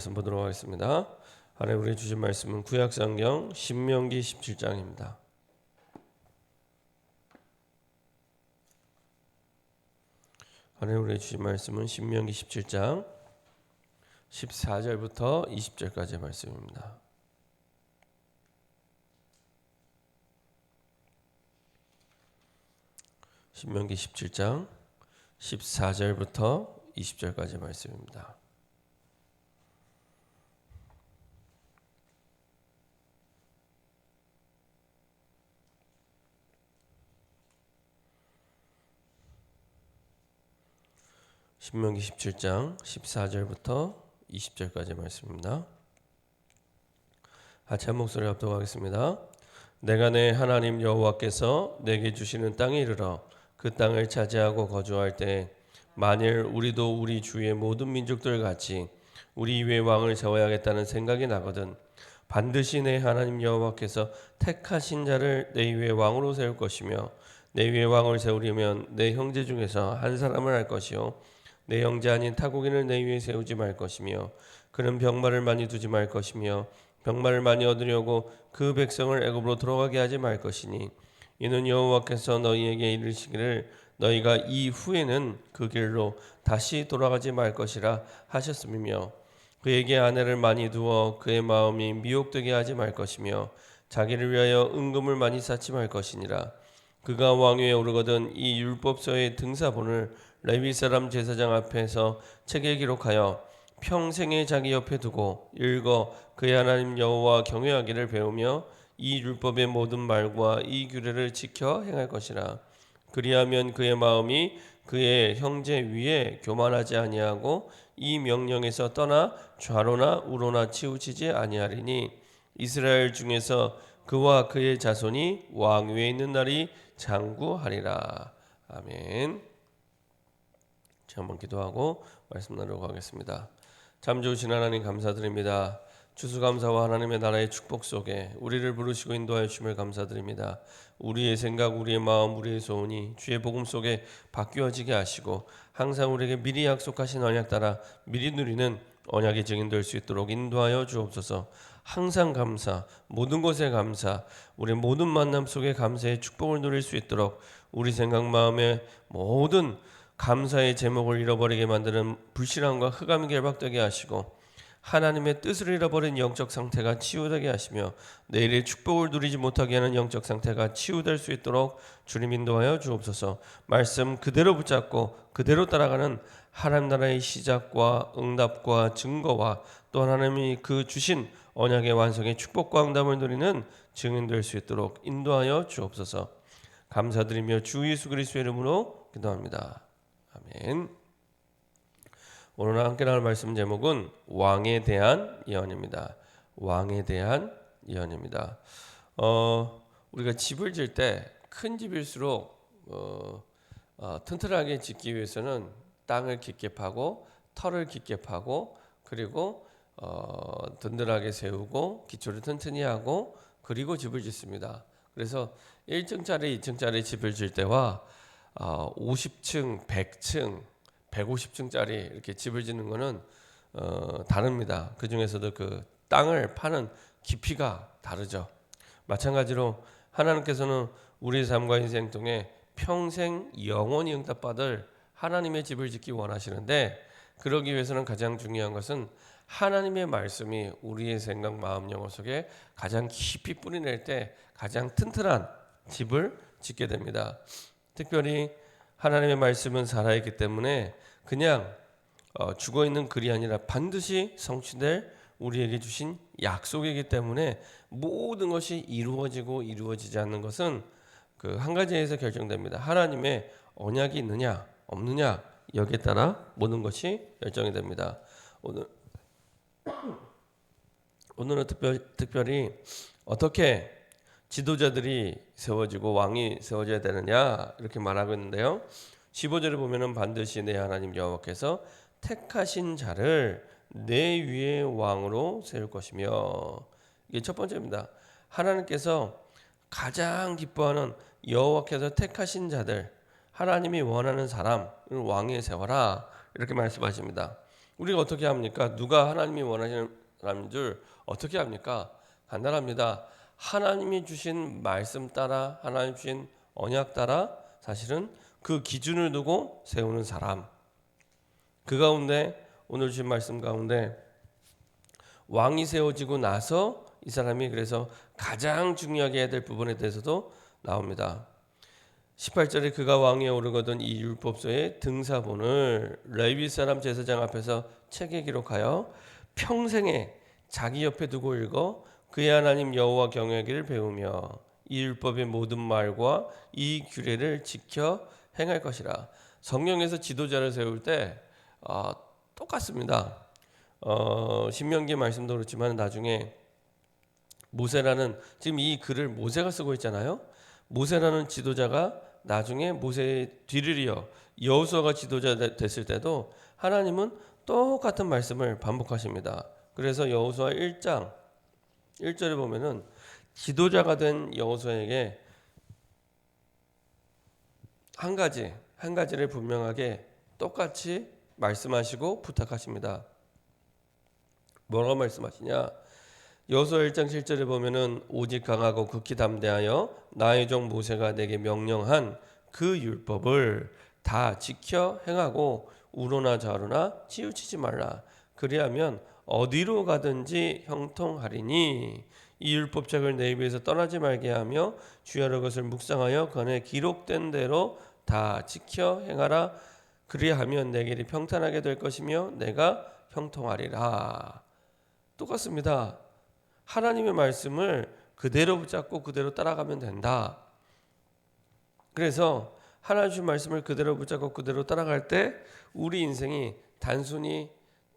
말씀 보도록 하겠습니다. 하나님 우리 주신 말씀은 구약성경 신명기 17장입니다. 하나님 우리 주신 말씀은 신명기 17장 14절부터 20절까지의 말씀입니다. 신명기 17장 14절부터 20절까지의 말씀입니다. 신명기 17장 14절부터 20절까지 말씀입니다. 같이 한 목소리 합독하겠습니다. 내가 내 하나님 여호와께서 내게 주시는 땅에 이르러 그 땅을 차지하고 거주할 때 만일 우리도 우리 주위의 모든 민족들 같이 우리 위에 왕을 세워야겠다는 생각이 나거든 반드시 내 하나님 여호와께서 택하신 자를 내 위에 왕으로 세울 것이며 내 위에 왕을 세우려면 내 형제 중에서 한 사람을 할 것이요 내 형제 아닌 타국인을 내 위에 세우지 말 것이며 그는 병마를 많이 두지 말 것이며 병마를 많이 얻으려고 그 백성을 애굽으로 들어가게 하지 말 것이니 이는 여호와께서 너희에게 이르시기를 너희가 이후에는 그 길로 다시 돌아가지 말 것이라 하셨음이며 그에게 아내를 많이 두어 그의 마음이 미혹되게 하지 말 것이며 자기를 위하여 은금을 많이 쌓지 말 것이니라. 그가 왕위에 오르거든 이 율법서의 등사본을 레위 사람 제사장 앞에서 책에 기록하여 평생에 자기 옆에 두고 읽어 그의 하나님 여호와 경외하기를 배우며 이 율법의 모든 말과 이 규례를 지켜 행할 것이라. 그리하면 그의 마음이 그의 형제 위에 교만하지 아니하고 이 명령에서 떠나 좌로나 우로나 치우치지 아니하리니 이스라엘 중에서 그와 그의 자손이 왕위에 있는 날이 장구하리라. 아멘. 제가 한번 기도하고 말씀 나누고 하겠습니다. 참 좋으신 하나님 감사드립니다. 추수감사와 하나님의 나라의 축복 속에 우리를 부르시고 인도하여 주심을 감사드립니다. 우리의 생각, 우리의 마음, 우리의 소원이 주의 복음 속에 바뀌어지게 하시고 항상 우리에게 미리 약속하신 언약 따라 미리 누리는 언약의 증인될 수 있도록 인도하여 주옵소서. 항상 감사, 모든 것에 감사, 우리 모든 만남 속에 감사의 축복을 누릴 수 있도록 우리 생각, 마음의 모든 감사의 제목을 잃어버리게 만드는 불신앙과 흑암이 결박되게 하시고 하나님의 뜻을 잃어버린 영적 상태가 치유되게 하시며 내일의 축복을 누리지 못하게 하는 영적 상태가 치유될 수 있도록 주님 인도하여 주옵소서. 말씀 그대로 붙잡고 그대로 따라가는 하나님 나라의 시작과 응답과 증거와 또 하나님이 그 주신 언약의 완성의 축복과 응답을 누리는 증인될 수 있도록 인도하여 주옵소서. 감사드리며 주 예수 그리스도의 이름으로 기도합니다. 아멘. 오늘 함께 나눌 말씀 제목은 왕에 대한 예언입니다. 왕에 대한 예언입니다. 우리가 집을 질 때 큰 집일수록 튼튼하게 짓기 위해서는 땅을 깊게 파고 털을 깊게 파고 그리고 든든하게 세우고 기초를 튼튼히 하고 그리고 집을 짓습니다. 그래서 1층짜리 2층짜리 집을 질 때와 50층, 100층, 150층짜리 이렇게 집을 짓는 거는 다릅니다. 그 중에서도 그 땅을 파는 깊이가 다르죠. 마찬가지로 하나님께서는 우리 삶과 인생 통해 평생 영원히 응답받을 하나님의 집을 짓기 원하시는데 그러기 위해서는 가장 중요한 것은 하나님의 말씀이 우리의 생각, 마음, 영혼 속에 가장 깊이 뿌리낼 때 가장 튼튼한 집을 짓게 됩니다. 특별히 하나님의 말씀은 살아있기 때문에 그냥 죽어있는 글이 아니라 반드시 성취될 우리에게 주신 약속이기 때문에 모든 것이 이루어지고 이루어지지 않는 것은 그 한 가지에서 결정됩니다. 하나님의 언약이 있느냐 없느냐 여기에 따라 모든 것이 결정이 됩니다. 오늘은 특별히 어떻게 지도자들이 세워지고 왕이 세워져야 되느냐 이렇게 말하고 있는데요. 15절에 보면은 반드시 내 하나님 여호와께서 택하신 자를 내 위에 왕으로 세울 것이며 이게 첫 번째입니다. 하나님께서 가장 기뻐하는 여호와께서 택하신 자들 하나님이 원하는 사람을 왕위에 세워라 이렇게 말씀하십니다. 우리가 어떻게 합니까? 누가 하나님이 원하시는 사람인 줄 어떻게 합니까? 간단합니다. 하나님이 주신 말씀 따라, 하나님 주신 언약 따라 사실은 그 기준을 두고 세우는 사람. 그 가운데 오늘 주신 말씀 가운데 왕이 세워지고 나서 이 사람이 그래서 가장 중요하게 해야 될 부분에 대해서도 나옵니다. 18절에 그가 왕위에 오르거든 이 율법서의 등사본을 레위 사람 제사장 앞에서 책에 기록하여 평생에 자기 옆에 두고 읽어 그의 하나님 여호와 경외하기를 배우며 이 율법의 모든 말과 이 규례를 지켜 행할 것이라. 성경에서 지도자를 세울 때 똑같습니다. 신명기 말씀도 그렇지만 나중에 모세라는, 지금 이 글을 모세가 쓰고 있잖아요. 모세라는 지도자가 나중에 모세의 뒤를 이어 여호수아가 지도자 됐을 때도 하나님은 똑같은 말씀을 반복하십니다. 그래서 여호수아 1장 1절에 보면은 지도자가 된 여호수아에게 한 가지를 분명하게 똑같이 말씀하시고 부탁하십니다. 뭐라고 말씀하시냐? 여호수아 1장 7절에 보면은 오직 강하고 극히 담대하여 나의 종 모세가 내게 명령한 그 율법을 다 지켜 행하고 우로나 좌로나 치우치지 말라. 그리하면 어디로 가든지 형통하리니 이 율법책을 내 입에서 떠나지 말게 하며 주야로 것을 묵상하여 그 안에 기록된 대로 다 지켜 행하라. 그리하면 내 길이 평탄하게 될 것이며 내가 형통하리라. 똑같습니다. 하나님의 말씀을 그대로 붙잡고 그대로 따라가면 된다. 그래서 하나님 주신 말씀을 그대로 붙잡고 그대로 따라갈 때 우리 인생이 단순히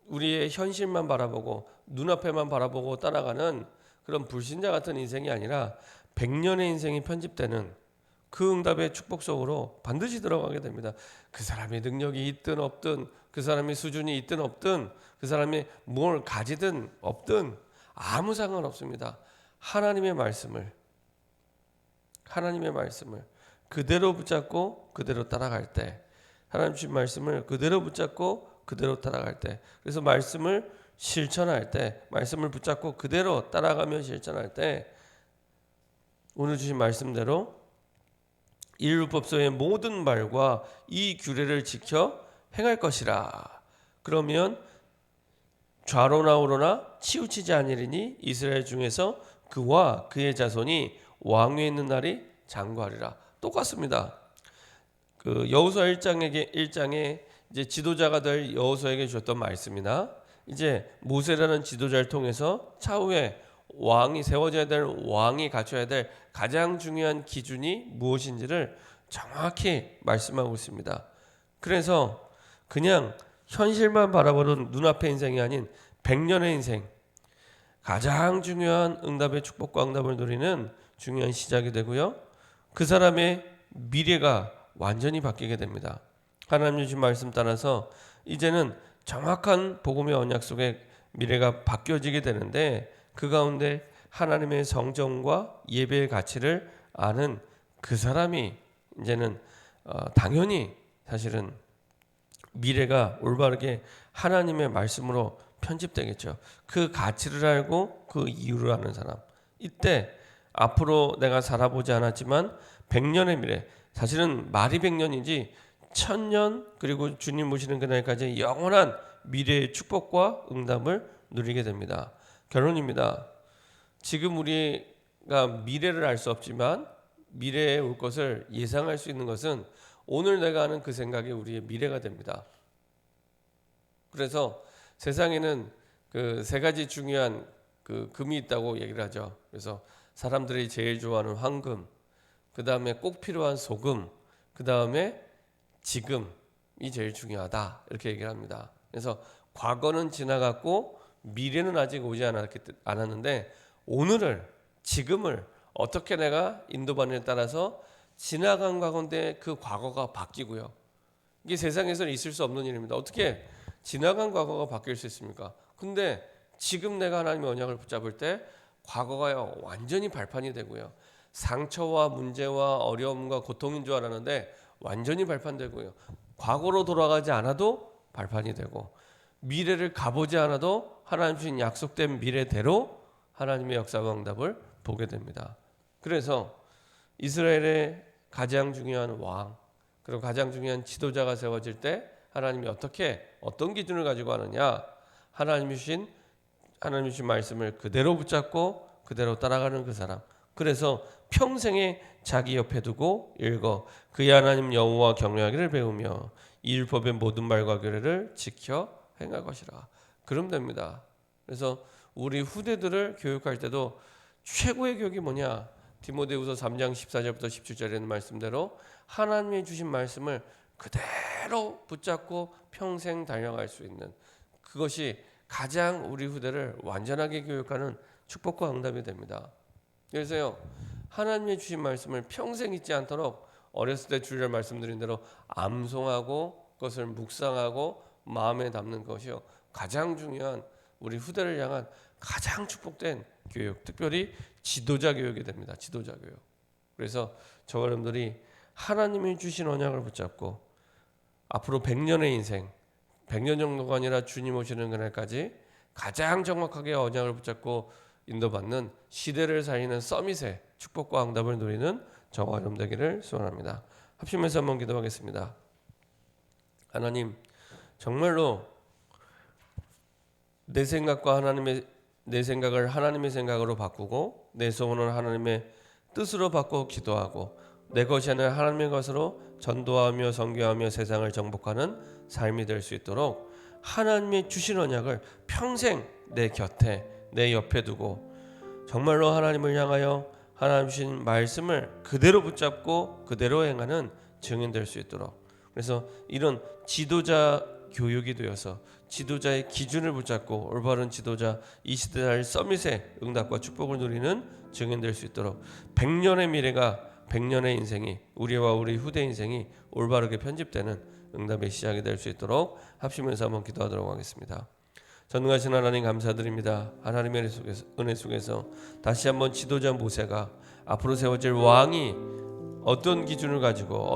우리의 현실만 바라보고 눈앞에만 바라보고 따라가는 그런 불신자 같은 인생이 아니라 100년의 인생이 편집되는 그 응답의 축복 속으로 반드시 들어가게 됩니다. 그 사람의 능력이 있든 없든, 그 사람의 수준이 있든 없든, 그 사람이 뭘 가지든 없든 아무 상관없습니다. 하나님의 말씀을 그대로 붙잡고 그대로 따라갈 때, 하나님 주신 말씀을 그대로 붙잡고 그대로 따라갈 때, 그래서 말씀을 실천할 때, 말씀을 붙잡고 그대로 따라가며 실천할 때 오늘 주신 말씀대로 이 율법서의 모든 말과 이 규례를 지켜 행할 것이라. 그러면 좌로나 우로나 치우치지 아니리니 이스라엘 중에서 그와 그의 자손이 왕위에 있는 날이 장구하리라. 똑같습니다. 그 여호수아 1장에 이제 지도자가 될 여호수아에게 주셨던 말씀이나 이제 모세라는 지도자를 통해서 차후에 왕이 세워져야 될, 왕이 갖춰야 될 가장 중요한 기준이 무엇인지를 정확히 말씀하고 있습니다. 그래서 그냥 현실만 바라보는 눈앞의 인생이 아닌 100년의 인생, 가장 중요한 응답의 축복과 응답을 누리는 중요한 시작이 되고요. 그 사람의 미래가 완전히 바뀌게 됩니다. 하나님 주신 말씀 따라서 이제는 정확한 복음의 언약 속에 미래가 바뀌어지게 되는데, 그 가운데 하나님의 성정과 예배의 가치를 아는 그 사람이 이제는 당연히 사실은 미래가 올바르게 하나님의 말씀으로 편집되겠죠. 그 가치를 알고 그 이유를 아는 사람, 이때 앞으로 내가 살아보지 않았지만 100년의 미래, 사실은 말이 100년이지 1000년, 그리고 주님 오시는 그날까지 영원한 미래의 축복과 응답을 누리게 됩니다. 결론입니다. 지금 우리가 미래를 알 수 없지만 미래에 올 것을 예상할 수 있는 것은 오늘 내가 하는 그 생각이 우리의 미래가 됩니다. 그래서 세상에는 그 세 가지 중요한 그 금이 있다고 얘기를 하죠. 그래서 사람들이 제일 좋아하는 황금, 그 다음에 꼭 필요한 소금, 그 다음에 지금이 제일 중요하다, 이렇게 얘기를 합니다. 그래서 과거는 지나갔고 미래는 아직 오지 않았는데 오늘을, 지금을 어떻게 내가 인도받느냐에 따라서 지나간 과거인데 그 과거가 바뀌고요. 이게 세상에서는 있을 수 없는 일입니다. 어떻게 지나간 과거가 바뀔 수 있습니까? 근데 지금 내가 하나님의 언약을 붙잡을 때 과거가 완전히 발판이 되고요. 상처와 문제와 어려움과 고통인 줄 알았는데 완전히 발판되고요. 과거로 돌아가지 않아도 발판이 되고, 미래를 가보지 않아도 하나님 주신 약속된 미래대로 하나님의 역사와 응답을 보게 됩니다. 그래서 이스라엘의 가장 중요한 왕 그리고 가장 중요한 지도자가 세워질 때 하나님이 어떤 기준을 가지고 하느냐, 하나님이 주신 말씀을 그대로 붙잡고 그대로 따라가는 그 사람. 그래서 평생에 자기 옆에 두고 읽어 그의 하나님 여호와 경외하기를 배우며 이 율법의 모든 말과 규례를 지켜 행할 것이라. 그럼 됩니다. 그래서 우리 후대들을 교육할 때도 최고의 교육이 뭐냐? 디모데후서 3장 14절부터 17절에 있는 말씀대로 하나님이 주신 말씀을 그대로 붙잡고 평생 달려갈 수 있는 그것이 가장 우리 후대를 완전하게 교육하는 축복과 응답이 됩니다. 그래서요, 하나님이 주신 말씀을 평생 잊지 않도록 어렸을 때 주일날 말씀드린 대로 암송하고 그것을 묵상하고 마음에 담는 것이요 가장 중요한 우리 후대를 향한 가장 축복된 교육, 특별히 지도자 교육이 됩니다. 지도자 교육. 그래서 저와 여러분들이 하나님이 주신 언약을 붙잡고 앞으로 100년의 인생, 100년 정도가 아니라 주님 오시는 그날까지 가장 정확하게 언약을 붙잡고 인도받는 시대를 살리는 서밋의 축복과 응답을 누리는 저와 여러분 되기를 소원합니다. 합심해서 한번 기도하겠습니다. 하나님, 정말로 내 생각을 하나님의 생각으로 바꾸고 내 소원을 하나님의 뜻으로 바꾸고 기도하고 내 것이 아니라 하나님의 것으로 전도하며 선교하며 세상을 정복하는 삶이 될 수 있도록 하나님의 주신 언약을 평생 내 곁에 내 옆에 두고 정말로 하나님을 향하여 하나님 주신 말씀을 그대로 붙잡고 그대로 행하는 증인 될 수 있도록, 그래서 이런 지도자 교육이 되어서 지도자의 기준을 붙잡고 올바른 지도자 이 시대의 서밋의 응답과 축복을 누리는 증인 될 수 있도록 100년의 미래가 100년의 인생이 우리와 우리 후대 인생이 올바르게 편집되는 응답의 시작이 될 수 있도록 합심해서 한번 기도하도록 하겠습니다. 전능하신 하나님 감사드립니다. 하나님의 은혜 속에서 다시 한번 지도자 모세가 앞으로 세워질 왕이 어떤 기준을 가지고